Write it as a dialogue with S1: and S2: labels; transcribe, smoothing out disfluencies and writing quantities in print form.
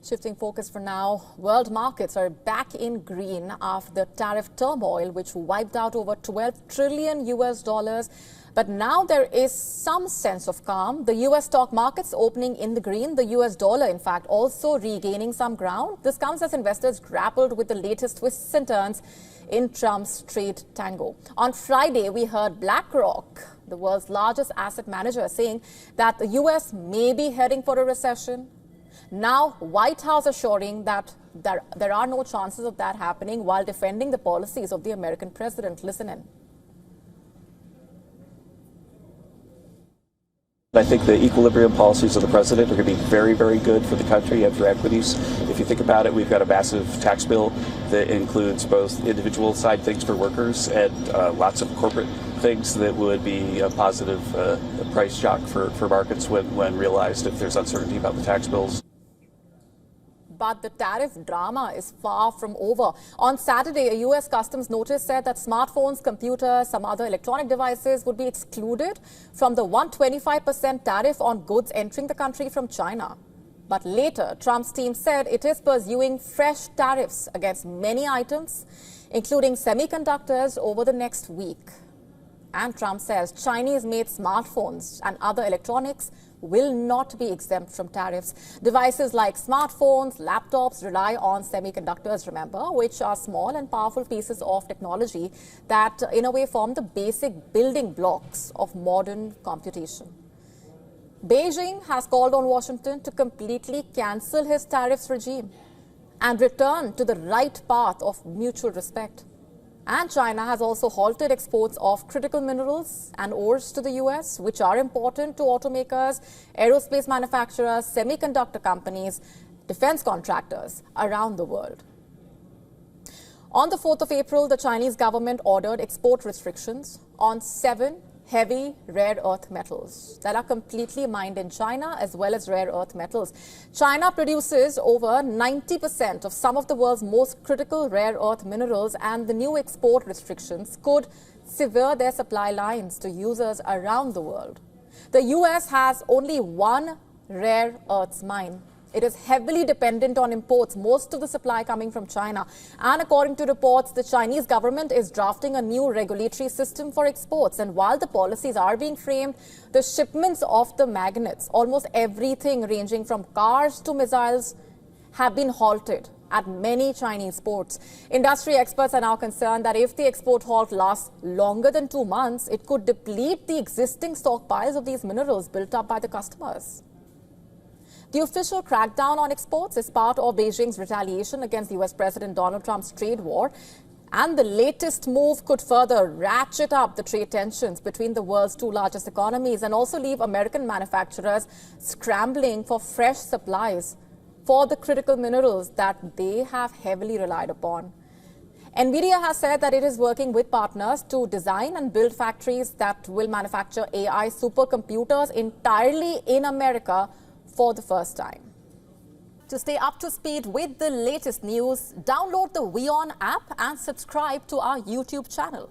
S1: Shifting focus for now, world markets are back in green after the tariff turmoil, which wiped out over 12 trillion US dollars. But now there is some sense of calm. The US stock markets opening in the green, the US dollar, in fact, also regaining some ground. This comes as investors grappled with the latest twists and turns in Trump's trade tango. On Friday, we heard BlackRock, the world's largest asset manager, saying that the US may be heading for a recession. Now, White House assuring that there are no chances of that happening while defending the policies of the American president. Listen in.
S2: I think the equilibrium policies of the president are going to be very, very good for the country and for equities. If you think about it, we've got a massive tax bill that includes both individual side things for workers and lots of corporate things that would be a positive price shock for markets when realized if there's uncertainty about the tax bills.
S1: But the tariff drama is far from over. On Saturday, a U.S. Customs notice said that smartphones, computers, some other electronic devices would be excluded from the 125% tariff on goods entering the country from China. But later, Trump's team said it is pursuing fresh tariffs against many items, including semiconductors, over the next week. And Trump says Chinese-made smartphones and other electronics will not be exempt from tariffs. Devices like smartphones, laptops rely on semiconductors, remember, which are small and powerful pieces of technology that, in a way, form the basic building blocks of modern computation. Beijing has called on Washington to completely cancel his tariffs regime and return to the right path of mutual respect. And China has also halted exports of critical minerals and ores to the U.S., which are important to automakers, aerospace manufacturers, semiconductor companies, defense contractors around the world. On the 4th of April, the Chinese government ordered export restrictions on 7 heavy rare earth metals that are completely mined in China, as well as rare earth metals. China produces over 90% of some of the world's most critical rare earth minerals, and the new export restrictions could sever their supply lines to users around the world. The US has only one rare earths mine. It is heavily dependent on imports, most of the supply coming from China. And according to reports, the Chinese government is drafting a new regulatory system for exports. And while the policies are being framed, the shipments of the magnets, almost everything ranging from cars to missiles, have been halted at many Chinese ports. Industry experts are now concerned that if the export halt lasts longer than 2 months, it could deplete the existing stockpiles of these minerals built up by the customers. The official crackdown on exports is part of Beijing's retaliation against US President Donald Trump's trade war. And the latest move could further ratchet up the trade tensions between the world's 2 largest economies and also leave American manufacturers scrambling for fresh supplies for the critical minerals that they have heavily relied upon. NVIDIA has said that it is working with partners to design and build factories that will manufacture AI supercomputers entirely in America for the first time. To stay up to speed with the latest news, download the WION app and subscribe to our YouTube channel.